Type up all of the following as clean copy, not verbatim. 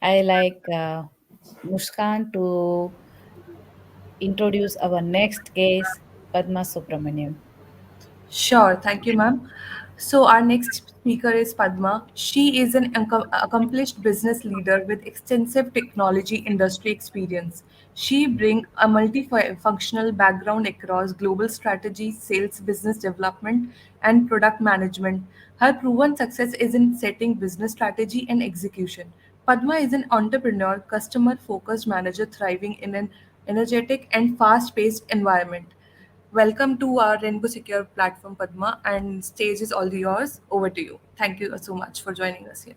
I like Muskan to introduce our next guest, Padma Subramaniam. Sure, thank you, ma'am. So, our next speaker is Padma. She is an accomplished business leader with extensive technology industry experience. She brings a multifunctional background across global strategy, sales, business development, and product management. Her proven success is in setting business strategy and execution. Padma is an entrepreneur, customer focused manager thriving in an energetic and fast paced environment. Welcome to our Rainbow Secure platform, Padma, and stage is all yours. Over to you. Thank you so much for joining us here.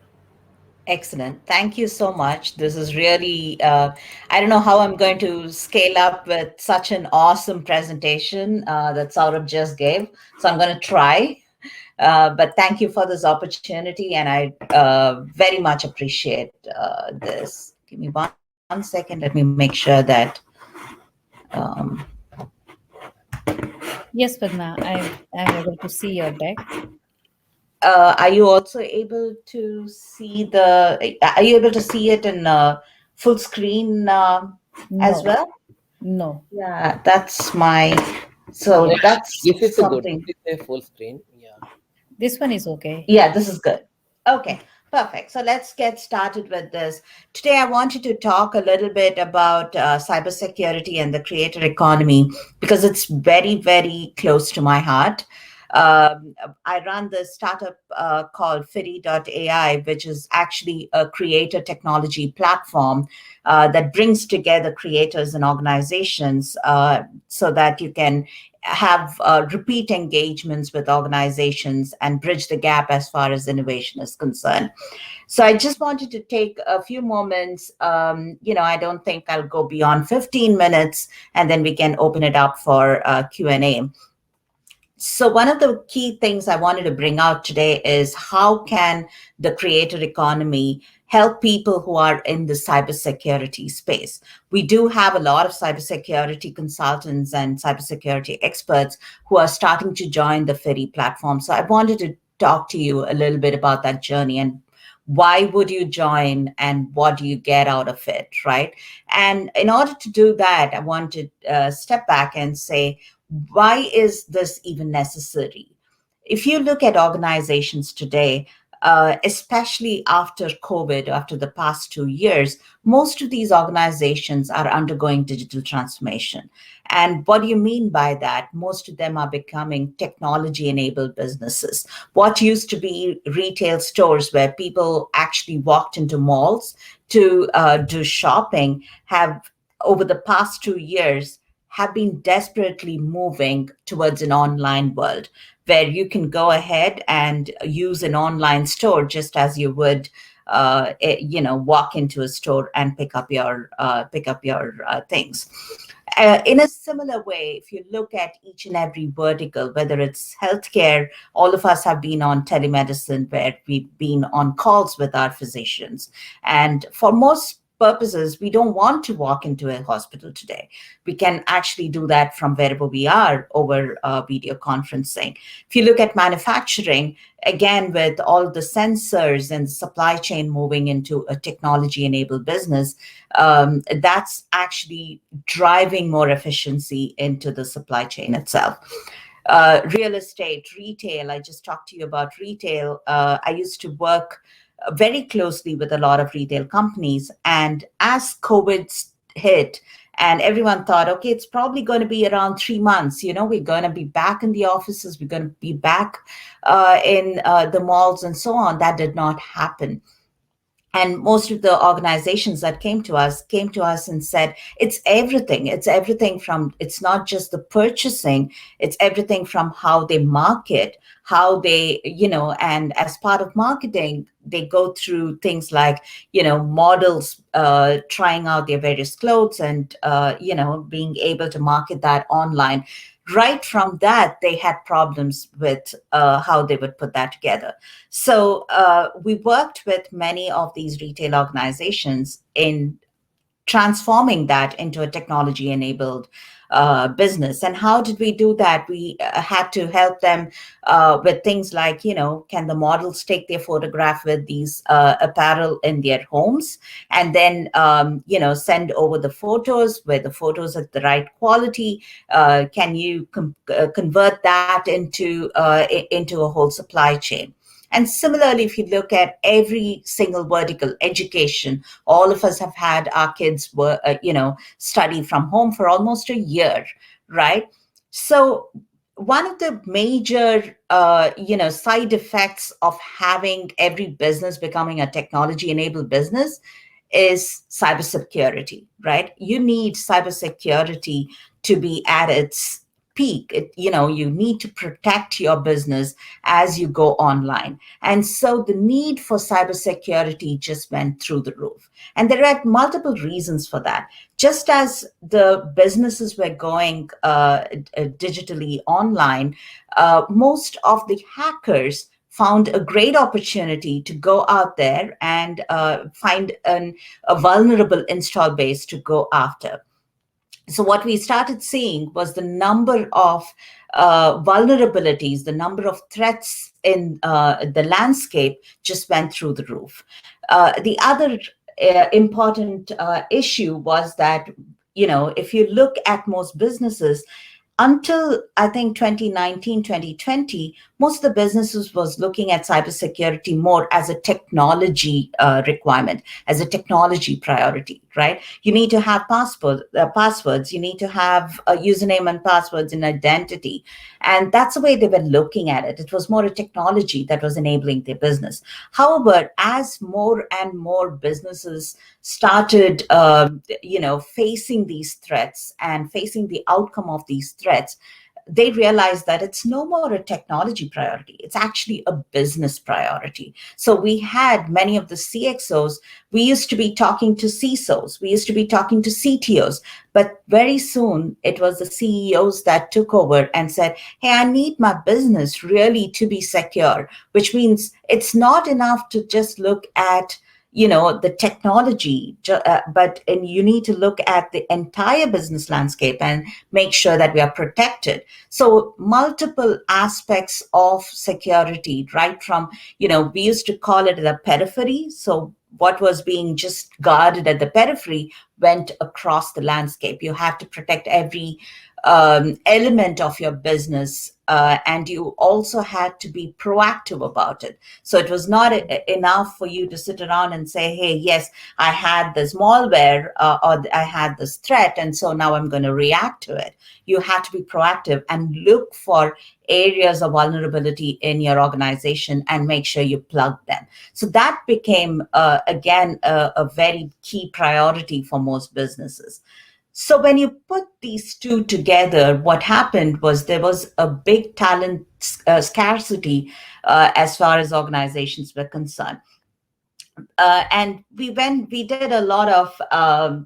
Excellent. Thank you so much. This is really, I don't know how I'm going to scale up with such an awesome presentation that Saurabh just gave. So I'm going to try. But thank you for this opportunity, and I very much appreciate this. Give me 1 second. Let me make sure that. Um, Yes, Padma, I'm able to see your deck. are you also able to see the? Are you able to see it in full screen as No, well? no. Yeah, that's my. So Yeah, that's this is a good. something. This is a full screen. Yeah. This one is okay. Yeah, this is good. Okay, perfect. So let's get started with this. Today, I wanted to talk a little bit about cybersecurity and the creator economy because it's very, very close to my heart. I run this startup called Fitty.ai, which is actually a creator technology platform that brings together creators and organizations so that you can have repeat engagements with organizations and bridge the gap as far as innovation is concerned. So I just wanted to take a few moments. I don't think I'll go beyond 15 minutes, and then we can open it up for Q&A. So one of the key things I wanted to bring out today is how can the creator economy help people who are in the cybersecurity space? We do have a lot of cybersecurity consultants and cybersecurity experts who are starting to join the Fitty platform. So I wanted to talk to you a little bit about that journey and why would you join and what do you get out of it, right? And in order to do that, I want to step back and say, why is this even necessary? If you look at organizations today, especially after COVID, after the past 2 years, most of these organizations are undergoing digital transformation. And what do you mean by that? Most of them are becoming technology enabled businesses. What used to be retail stores where people actually walked into malls to do shopping have, over the past 2 years, have been desperately moving towards an online world where you can go ahead and use an online store just as you would walk into a store and pick up your things. In a similar way, if you look at each and every vertical, whether it's healthcare, all of us have been on telemedicine where we've been on calls with our physicians. And for most purposes, we don't want to walk into a hospital today. We can actually do that from wherever we are over video conferencing. If you look at manufacturing, again, with all the sensors and supply chain moving into a technology enabled business, that's actually driving more efficiency into the supply chain itself. Real estate, retail, I just talked to you about retail. I used to work very closely with a lot of retail companies. And as COVID hit, and everyone thought, okay, it's probably going to be around 3 months. We're going to be back in the offices, we're going to be back in the malls and so on. That did not happen. And most of the organizations that came to us and said, it's everything from, it's not just the purchasing, it's everything from how they market, how they, and as part of marketing, they go through things like, models trying out their various clothes and, being able to market that online. Right from that, they had problems with how they would put that together. So we worked with many of these retail organizations in transforming that into a technology enabled business. And how did we do that? We had to help them with things like, can the models take their photograph with these apparel in their homes, and then, send over the photos with the photos at the right quality? Can you convert that into a whole supply chain? And similarly, if you look at every single vertical, education, all of us have had our kids study from home for almost a year, right? So one of the major side effects of having every business becoming a technology-enabled business is cybersecurity, right? You need cybersecurity to be at its peak. You need to protect your business as you go online. And so the need for cybersecurity just went through the roof. And there are multiple reasons for that. Just as the businesses were going digitally online, most of the hackers found a great opportunity to go out there and find a vulnerable install base to go after. So what we started seeing was the number of vulnerabilities, the number of threats in the landscape just went through the roof. The other important issue was that, if you look at most businesses, until I think 2019, 2020, most of the businesses was looking at cybersecurity more as a technology requirement, as a technology priority, right? You need to have passwords, you need to have a username and passwords and identity. And that's the way they were looking at it. It was more a technology that was enabling their business. However, as more and more businesses started, facing these threats and facing the outcome of these threats, they realized that it's no more a technology priority. It's actually a business priority. So we had many of the CXOs, we used to be talking to CISOs, we used to be talking to CTOs, but very soon it was the CEOs that took over and said, hey, I need my business really to be secure, which means it's not enough to just look at the technology, but you need to look at the entire business landscape and make sure that we are protected. So multiple aspects of security, right from, we used to call it the periphery. So what was being just guarded at the periphery went across the landscape. You have to protect every element of your business, and you also had to be proactive about it. So it was not enough for you to sit around and say, hey, yes, I had this malware or I had this threat, and so now I'm going to react to it. You had to be proactive and look for areas of vulnerability in your organization and make sure you plug them. So that became, again, a very key priority for most businesses. So when you put these two together, what happened was there was a big talent scarcity as far as organizations were concerned. And we did a lot of,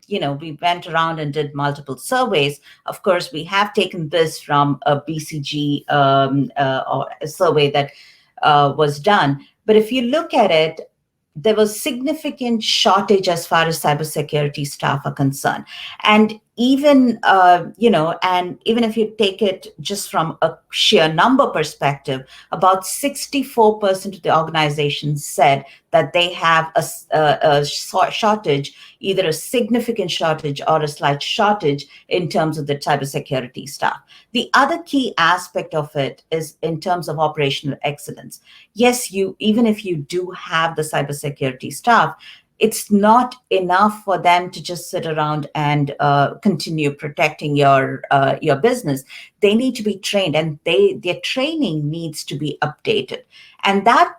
we went around and did multiple surveys. Of course, we have taken this from a BCG or a survey that was done. But if you look at it, there was significant shortage as far as cybersecurity staff are concerned. And even, and even if you take it just from a sheer number perspective, about 64% of the organizations said that they have a shortage, either a significant shortage or a slight shortage in terms of the cybersecurity staff. The other key aspect of it is in terms of operational excellence. Yes, even if you do have the cybersecurity staff, it's not enough for them to just sit around and continue protecting your business. They need to be trained, and their training needs to be updated. And that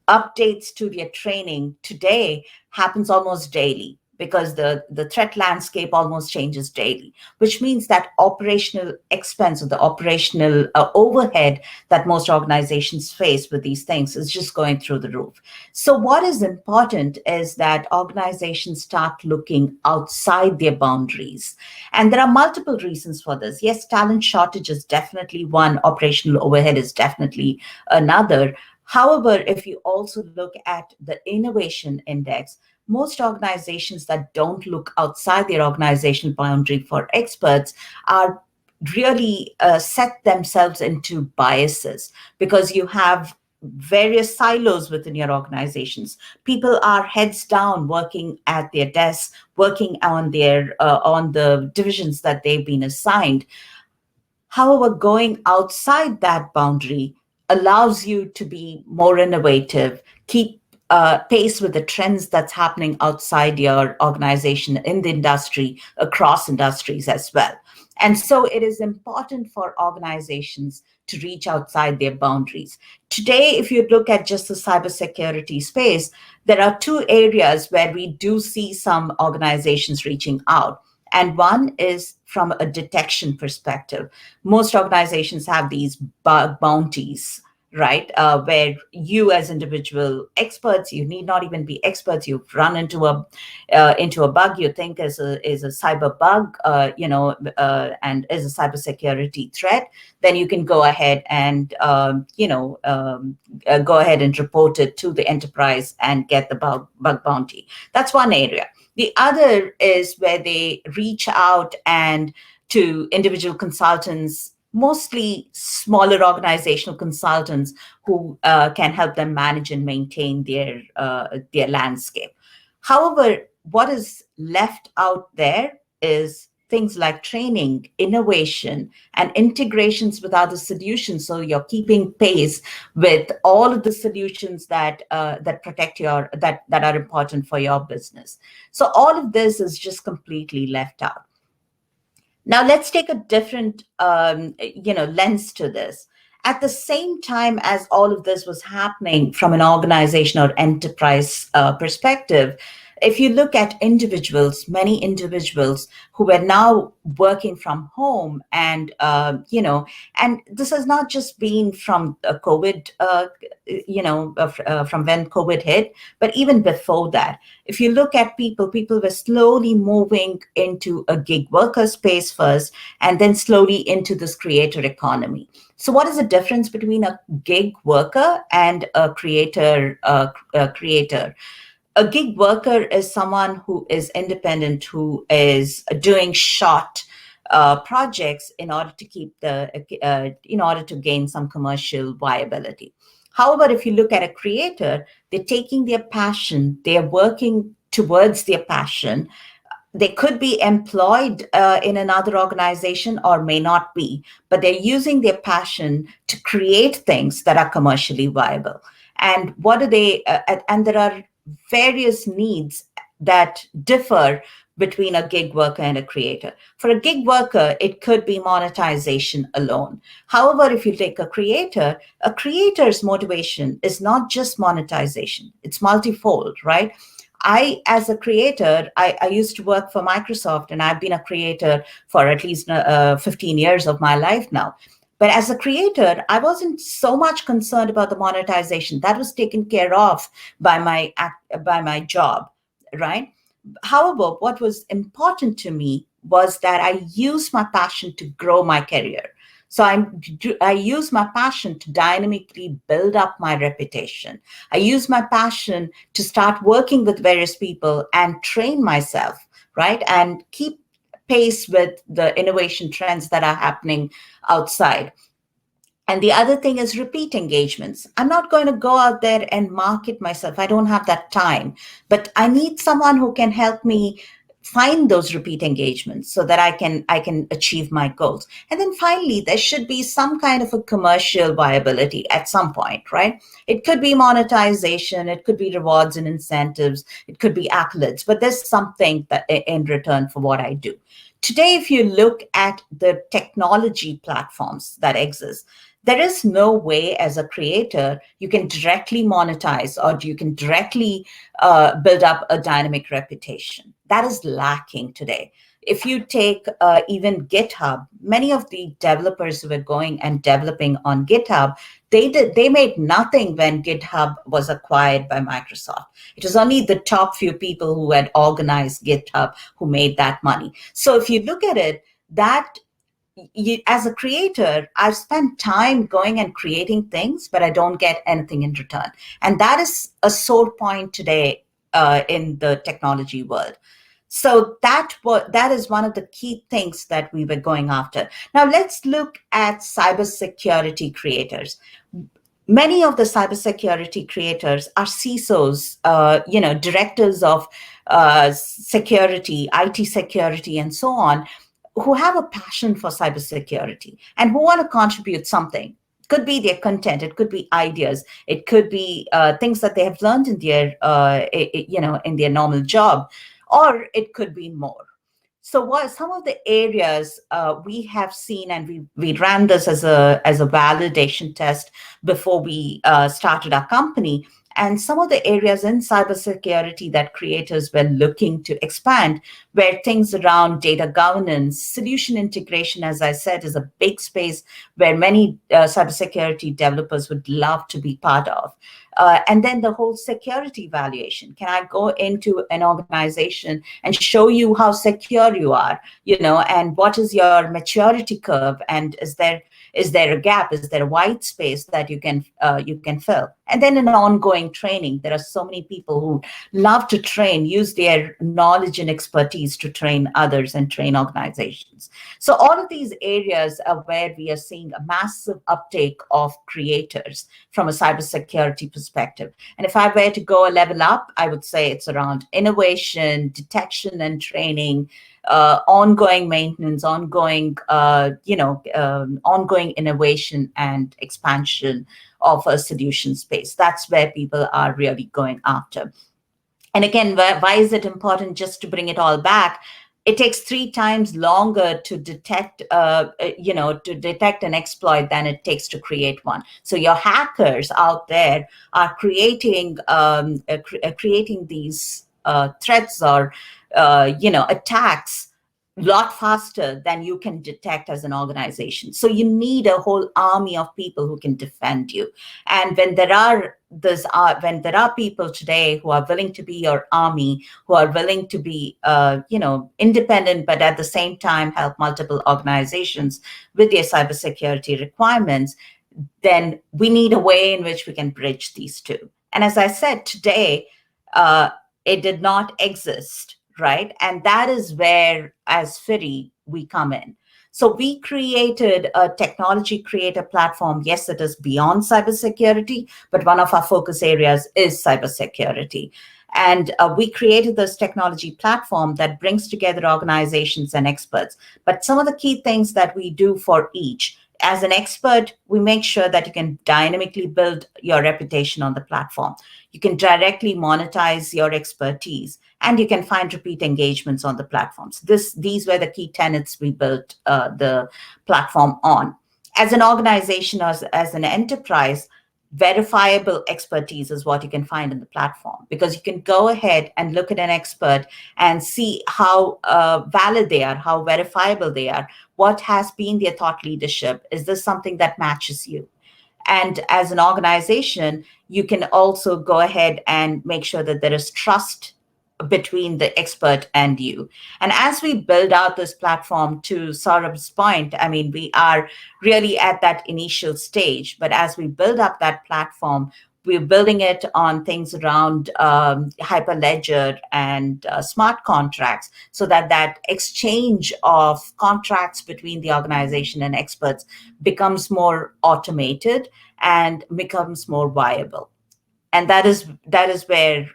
updates to their training today happens almost daily, because the threat landscape almost changes daily, which means that operational expense or the operational overhead that most organizations face with these things is just going through the roof. So what is important is that organizations start looking outside their boundaries. And there are multiple reasons for this. Yes, talent shortage is definitely one. Operational overhead is definitely another. However, if you also look at the innovation index, most organizations that don't look outside their organizational boundary for experts are really set themselves into biases, because you have various silos within your organizations. People are heads down working at their desks, working on the divisions that they've been assigned. However, going outside that boundary allows you to be more innovative, keep pace with the trends that's happening outside your organization, in the industry, across industries as well. And so it is important for organizations to reach outside their boundaries. Today, if you look at just the cybersecurity space, there are two areas where we do see some organizations reaching out. And one is from a detection perspective. Most organizations have these bug bounties, right? Where you, as individual experts, you need not even be experts. You've run into a bug you think is a cyber bug, and is a cybersecurity threat. Then you can go ahead and go ahead and report it to the enterprise and get the bug bounty. That's one area. The other is where they reach out and to individual consultants, mostly smaller organizational consultants who can help them manage and maintain their landscape. However, what is left out there is things like training, innovation, and integrations with other solutions. So you're keeping pace with all of the solutions that protect that are important for your business. So all of this is just completely left out. Now let's take a different lens to this. At the same time as all of this was happening from an organization or enterprise perspective, if you look at individuals, many individuals who are now working from home, and and this has not just been from COVID, from when COVID hit, but even before that. If you look at people were slowly moving into a gig worker space first, and then slowly into this creator economy. So what is the difference between a gig worker and a creator? A gig worker is someone who is independent, who is doing short projects in order to keep in order to gain some commercial viability. However, if you look at a creator, they're taking their passion, they're working towards their passion. They could be employed in another organization or may not be, but they're using their passion to create things that are commercially viable. And what do they? And there are various needs that differ between a gig worker and a creator. For a gig worker, it could be monetization alone. However, if you take a creator's motivation is not just monetization, it's multifold, right? As a creator, I used to work for Microsoft, and I've been a creator for at least 15 years of my life now. But as a creator, I wasn't so much concerned about the monetization. That was taken care of by my job, right? However, what was important to me was that I use my passion to grow my career. So I use my passion to dynamically build up my reputation. I use my passion to start working with various people and train myself, right? And keep pace with the innovation trends that are happening outside. And the other thing is repeat engagements. I'm not going to go out there and market myself. I don't have that time, but I need someone who can help me find those repeat engagements so that I can achieve my goals. And then finally, there should be some kind of a commercial viability at some point, right? It could be monetization, it could be rewards and incentives, it could be accolades, but there's something that in return for what I do. Today, if you look at the technology platforms that exist, there is no way as a creator you can directly monetize or you can directly build up a dynamic reputation. That is lacking today. If you take even GitHub, many of the developers who were going and developing on GitHub, they made nothing when GitHub was acquired by Microsoft. It was only the top few people who had organized GitHub who made that money. So if you look at it, as a creator, I've spent time going and creating things, but I don't get anything in return. And that is a sore point today in the technology world. So that is one of the key things that we were going after. Now let's look at cybersecurity creators. Many of the cybersecurity creators are CISOs, directors of security, IT security, and so on, who have a passion for cybersecurity and who want to contribute something. Could be their content, it could be ideas, it could be things that they have learned in their, in their normal job, or it could be more. So what some of the areas we have seen, and we ran this as a validation test before we started our company, and some of the areas in cybersecurity that creators were looking to expand were things around data governance, solution integration, as I said, is a big space where many cybersecurity developers would love to be part of. And then the whole security evaluation. Can I go into an organization and show you how secure you are, and what is your maturity curve, and is there a gap, is there a white space that you can fill? And then in ongoing training, there are so many people who love to train, use their knowledge and expertise to train others and train organizations. So all of these areas are where we are seeing a massive uptake of creators from a cybersecurity perspective. And if I were to go a level up, I would say it's around innovation, detection and training, ongoing maintenance, ongoing innovation and expansion of a solution space. That's where people are really going after. And again, why is it important? Just to bring it all back, it takes 3 times longer to detect, an exploit than it takes to create one. So your hackers out there are creating these threats or attacks a lot faster than you can detect as an organization. So you need a whole army of people who can defend you. And when there are people today who are willing to be your army, who are willing to be independent, but at the same time help multiple organizations with their cybersecurity requirements, then we need a way in which we can bridge these two. And as I said today, it did not exist. Right. And that is where, as FIRI, we come in. So we created a technology creator platform. Yes, it is beyond cybersecurity, but one of our focus areas is cybersecurity. And we created this technology platform that brings together organizations and experts. But some of the key things that we do for each, as an expert, we make sure that you can dynamically build your reputation on the platform. You can directly monetize your expertise, and you can find repeat engagements on the platforms. These were the key tenets we built the platform on. As an organization, as an enterprise, verifiable expertise is what you can find in the platform, because you can go ahead and look at an expert and see how valid they are, how verifiable they are, what has been their thought leadership. Is this something that matches you? And as an organization, you can also go ahead and make sure that there is trust between the expert and you. And as we build out this platform, to Saurabh's point, I mean, we are really at that initial stage, but as we build up that platform, we're building it on things around Hyperledger and smart contracts, so that exchange of contracts between the organization and experts becomes more automated and becomes more viable. And that is where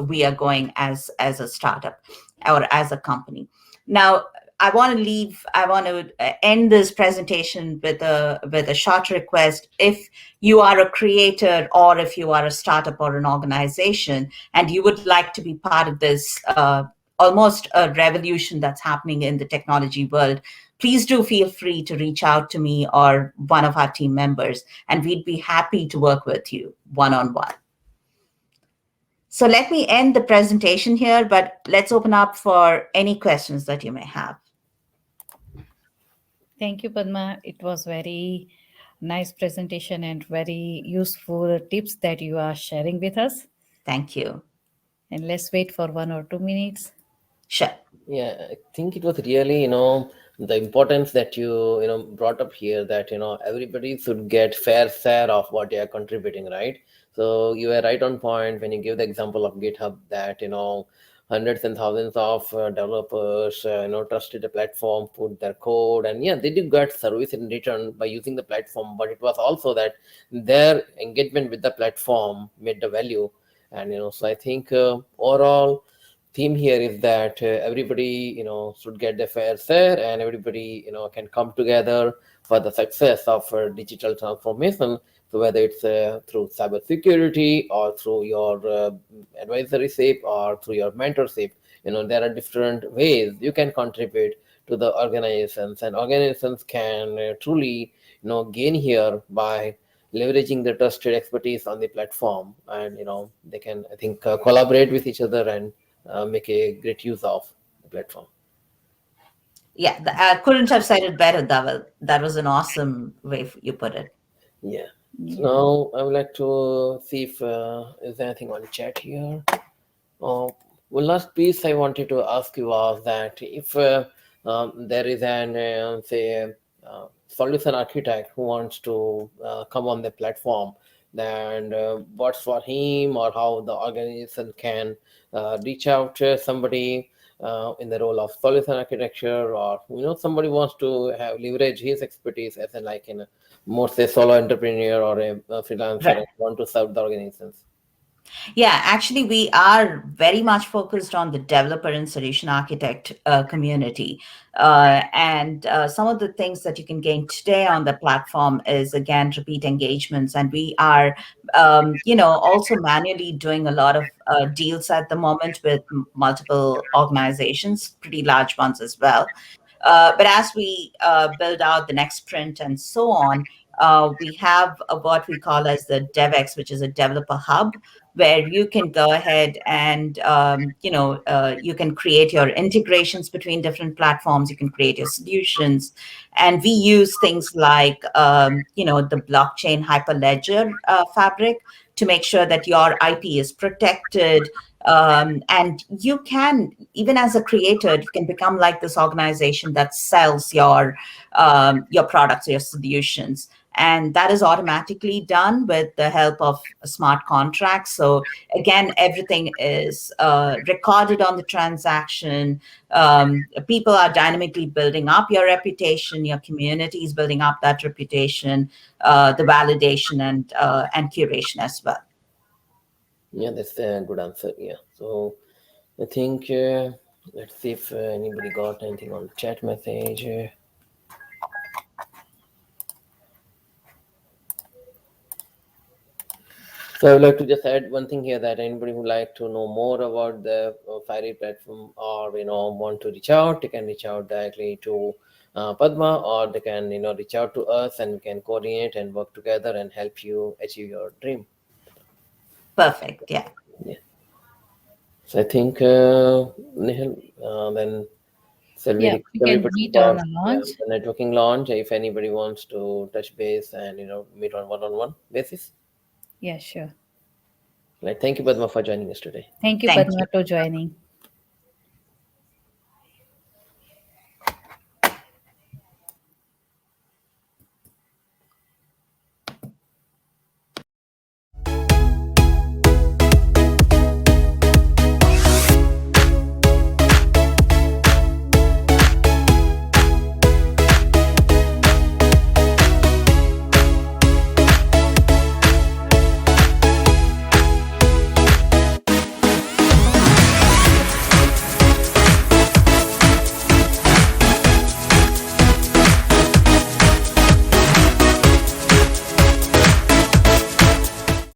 we are going as a startup or as a company. Now, I want to end this presentation with a short request. If you are a creator, or if you are a startup or an organization, and you would like to be part of this almost a revolution that's happening in the technology world, please do feel free to reach out to me or one of our team members, and we'd be happy to work with you one-on-one. So let me end the presentation here, but let's open up for any questions that you may have. Thank you, Padma. It was very nice presentation and very useful tips that you are sharing with us. Thank you. And let's wait for 1 or 2 minutes. Sure. Yeah, I think it was really, the importance that you brought up here, that, everybody should get fair share of what they are contributing, right? So you were right on point when you give the example of GitHub, that, hundreds and thousands of developers, trusted the platform, put their code, and yeah, they did get service in return by using the platform. But it was also that their engagement with the platform made the value, and so I think overall theme here is that everybody should get their fair share, and everybody can come together for the success of digital transformation. So whether it's through cybersecurity or through your advisoryship or through your mentorship, there are different ways you can contribute to the organizations, and organizations can truly gain here by leveraging the trusted expertise on the platform, and they can, I think, collaborate with each other and make a great use of the platform. Yeah, I couldn't have said it better, Dhaval. That was an awesome way you put it. Yeah. So Yeah. now I would like to see if is there anything on chat here. One last piece I wanted to ask you was that if there is an say solution architect who wants to come on the platform, then what's for him, or how the organization can reach out to somebody in the role of solution architecture, or somebody wants to have leverage his expertise as in like in a more say solo entrepreneur or a freelancer Right. and want to serve the organizations. Yeah, actually, we are very much focused on the developer and solution architect community. And some of the things that you can gain today on the platform is, again, repeat engagements. And we are, also manually doing a lot of deals at the moment with multiple organizations, pretty large ones as well. But as we build out the next sprint and so on, we have what we call as the DevX, which is a developer hub, where you can go ahead and you can create your integrations between different platforms. You can create your solutions, and we use things like the blockchain Hyperledger fabric to make sure that your IP is protected. And you can, even as a creator, you can become like this organization that sells your products, your solutions, and that is automatically done with the help of smart contracts. So again, everything is recorded on the transaction. People are dynamically building up your reputation. Your community is building up that reputation, the validation and curation as well. Yeah, that's a good answer. Yeah. So I think let's see if anybody got anything on chat message. So I would like to just add one thing here, that anybody who would like to know more about the Fiery platform, or want to reach out, they can reach out directly to Padma, or they can reach out to us, and we can coordinate and work together and help you achieve your dream. Perfect. Yeah. Yeah. So I think Nihal, then shall we Yeah, request we can everybody meet for on a launch. the networking launch if anybody wants to touch base and meet on one-on-one basis. Yeah, sure. Right. Thank you, Padma, for joining us today. Thank you, Thank Padma, you. for joining.